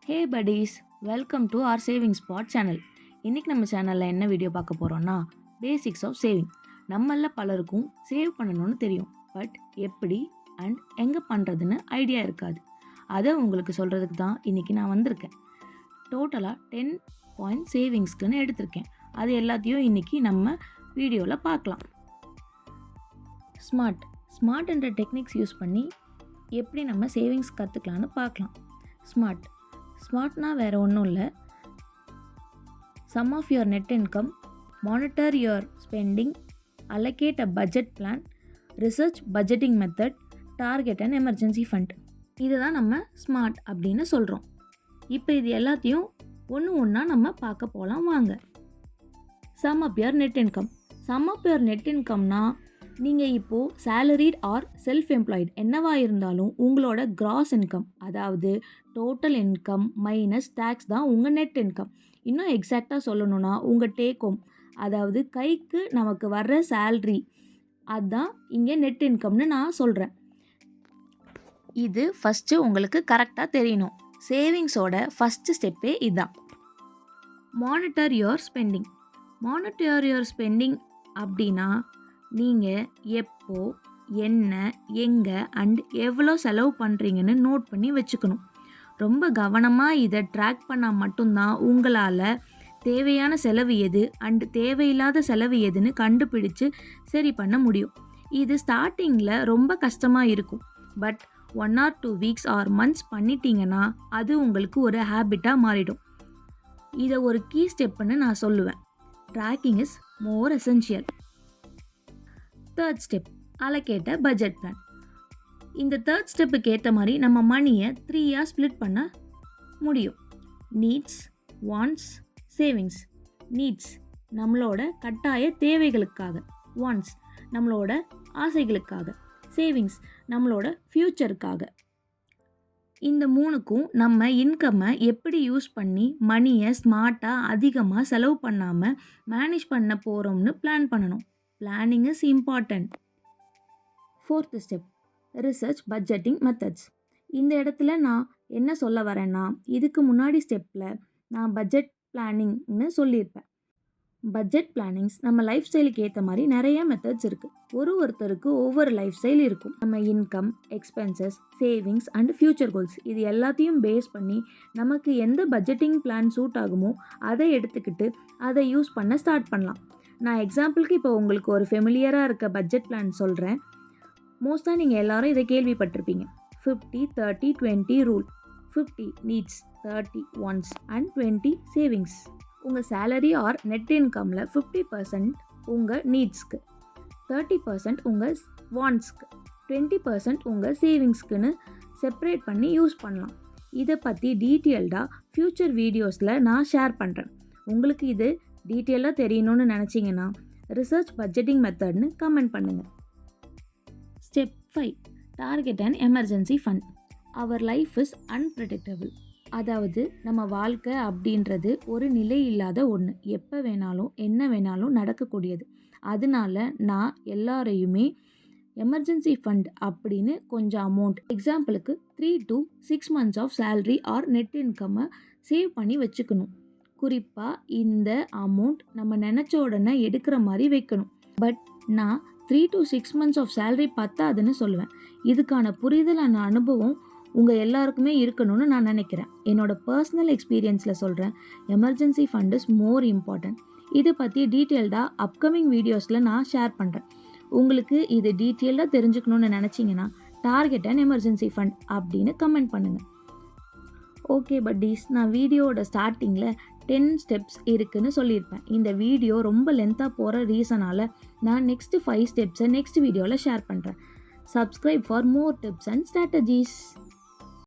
Hey buddies, welcome to our saving spot channel. இன்றைக்கி நம்ம சேனலில் என்ன வீடியோ பார்க்க போகிறோன்னா பேசிக்ஸ் ஆஃப் சேவிங். நம்மள பலருக்கும் சேவ் பண்ணணும்னு தெரியும், பட் எப்படி அண்ட் எங்கே பண்ணுறதுன்னு ஐடியா இருக்காது. அதை உங்களுக்கு சொல்கிறதுக்கு தான் இன்றைக்கி நான் வந்திருக்கேன். டோட்டலாக 10 பாயிண்ட் சேவிங்ஸ்க்குன்னு எடுத்திருக்கேன். அது எல்லாத்தையும் இன்றைக்கி நம்ம வீடியோவில் பார்க்கலாம். ஸ்மார்ட் என்ற டெக்னிக்ஸ் யூஸ் பண்ணி எப்படி நம்ம சேவிங்ஸ் கற்றுக்கலான்னு பார்க்கலாம். ஸ்மார்ட்னா வேறு ஒன்றும் இல்லை, sum of your net income, monitor your spending, allocate a budget plan, research budgeting method, target and emergency fund. இதுதான் நம்ம ஸ்மார்ட் அப்படின்னு சொல்கிறோம். இப்போ இது எல்லாத்தையும் ஒன்றா நம்ம பார்க்க போகலாம் வாங்க. சம் ஆஃப் யுவர் நெட் இன்கம்னா நீங்கள் இப்போது சேலரிட் ஆர் செல்ஃப் எம்ப்ளாய்டு என்னவாக இருந்தாலும் உங்களோட கிராஸ் இன்கம், அதாவது டோட்டல் இன்கம் மைனஸ் டேக்ஸ் தான் உங்கள் நெட் இன்கம். இன்னும் எக்ஸாக்டாக சொல்லணுன்னா உங்கள் டேக் ஹோம், அதாவது கைக்கு நமக்கு வர்ற சேல்ரி, அதுதான் இங்கே நெட் இன்கம்னு நான் சொல்கிறேன். இது ஃபஸ்ட்டு உங்களுக்கு கரெக்டாக தெரியணும். சேவிங்ஸோட ஃபஸ்ட்டு ஸ்டெப்பே இதுதான். மானிட்டர் யுவர் ஸ்பெண்டிங் அப்படின்னா நீங்கள் எப்போ, என்ன, எங்கே அண்ட் எவ்வளோ செலவு பண்ணுறீங்கன்னு நோட் பண்ணி வச்சுக்கணும். ரொம்ப கவனமாக இதை ட்ராக் பண்ணால் மட்டும்தான் உங்களால் தேவையான செலவு எது அண்ட் தேவையில்லாத செலவு எதுன்னு கண்டுபிடிச்சு சரி பண்ண முடியும். இது ஸ்டார்டிங்கில் ரொம்ப கஷ்டமாக இருக்கும், but 1 or 2 weeks or months பண்ணிட்டீங்கன்னா அது உங்களுக்கு ஒரு ஹேபிட்டாக மாறிடும். இதை ஒரு கீ ஸ்டெப்புன்னு நான் சொல்லுவேன். Tracking is more essential. Third step, allocate a budget plan. இந்த தேர்ட் ஸ்டெப்புக்கு ஏற்ற மாதிரி நம்ம மணியை 3 ஸ்ப்ளிட் பண்ண முடியும். Needs, wants, savings. நீட்ஸ் நம்மளோட கட்டாய தேவைகளுக்காக, வாண்ட்ஸ் நம்மளோட ஆசைகளுக்காக, சேவிங்ஸ் நம்மளோட ஃப்யூச்சருக்காக. இந்த மூணுக்கும் நம்ம இன்கம்மை எப்படி யூஸ் பண்ணி மணியை ஸ்மார்ட்டாக அதிகமாக செலவு பண்ணாமல் மேனேஜ் பண்ண போகிறோம்னு பிளான் பண்ணணும். Planning is important. Fourth step, research budgeting methods. இந்த இடத்துல நான் என்ன சொல்ல வரேன்னா, இதுக்கு முன்னாடி ஸ்டெப்பில் நான் பட்ஜெட் பிளானிங்னு சொல்லியிருப்பேன். பட்ஜெட் பிளானிங்ஸ் நம்ம லைஃப் ஸ்டைலுக்கு ஏற்ற மாதிரி நிறைய மெத்தட்ஸ் இருக்குது. ஒருத்தருக்கு ஒவ்வொரு லைஃப் ஸ்டைல் இருக்கும். நம்ம income, expenses, savings and future goals இது எல்லாத்தையும் பேஸ் பண்ணி நமக்கு எந்த பட்ஜெட்டிங் பிளான் சூட் ஆகுமோ அதை எடுத்துக்கிட்டு அதை யூஸ் பண்ண ஸ்டார்ட் பண்ணலாம். நான் எக்ஸாம்பிளுக்கு இப்போ உங்களுக்கு ஒரு ஃபெமிலியராக இருக்க பட்ஜெட் பிளான் சொல்கிறேன். மோஸ்ட்டாக நீங்கள் எல்லாரும் இதை கேள்விப்பட்டிருப்பீங்க. 50-30-20 rule. 50 needs, 30 wants and 20 savings. உங்கள் சேலரி ஆர் நெட் இன்கமில் 50% உங்கள் நீட்ஸ்க்கு, 30% உங்கள் வாண்ட்ஸ்க்கு, 20% உங்கள் சேவிங்ஸ்க்குன்னு செப்பரேட் பண்ணி யூஸ் பண்ணலாம். இதை பற்றி டீட்டெயில்டாக ஃப்யூச்சர் வீடியோஸில் நான் ஷேர் பண்ணுறேன். உங்களுக்கு இது டீட்டெயிலாக தெரியணும்னு நினச்சிங்கன்னா ரிசர்ச் பட்ஜெட்டிங் மெத்தட்னு கமெண்ட் பண்ணுங்கள். Step 5, target and emergency fund. Our life is unpredictable. அதாவது நம்ம வாழ்க்கை அப்படின்றது ஒரு நிலை இல்லாத ஒன்று, எப்போ வேணாலும் என்ன வேணாலும் நடக்கக்கூடியது. அதனால நான் எல்லாரையுமே எமர்ஜென்சி ஃபண்ட் அப்படின்னு கொஞ்சம் அமௌண்ட், எக்ஸாம்பிளுக்கு 3 to 6 months of salary or net இன்கம்மை சேவ் பண்ணி வச்சுக்கணும். குறிப்பாக இந்த அமௌண்ட் நம்ம நினச்ச உடனே எடுக்கிற மாதிரி வைக்கணும். பட் நான் 3 to 6 months ஆஃப் சேல்ரி பத்தாதுன்னு சொல்லுவேன். இதுக்கான புரிதலான அனுபவம் உங்கள் எல்லாருக்குமே இருக்கணும்னு நான் நினைக்கிறேன். என்னோடய பர்சனல் எக்ஸ்பீரியன்ஸில் சொல்கிறேன், emergency fund is more important. இதை பற்றி டீட்டெயில்டாக அப்கமிங் வீடியோஸில் நான் ஷேர் பண்ணுறேன். உங்களுக்கு இது டீட்டெயில்டாக தெரிஞ்சுக்கணுன்னு நினச்சிங்கன்னா டார்கெட் அண்ட் எமர்ஜென்சி ஃபண்ட் அப்படின்னு கமெண்ட் பண்ணுங்கள். ஓகே பட்டீஸ், நான் வீடியோவோட ஸ்டார்டிங்கில் 10 ஸ்டெப்ஸ் இருக்குதுன்னு சொல்லியிருப்பேன். இந்த வீடியோ ரொம்ப லென்த்தாக போகிற ரீசனால் நான் நெக்ஸ்ட்டு 5 ஸ்டெப்ஸை நெக்ஸ்ட் வீடியோவில் ஷேர் பண்ணுறேன். Subscribe for more tips and strategies.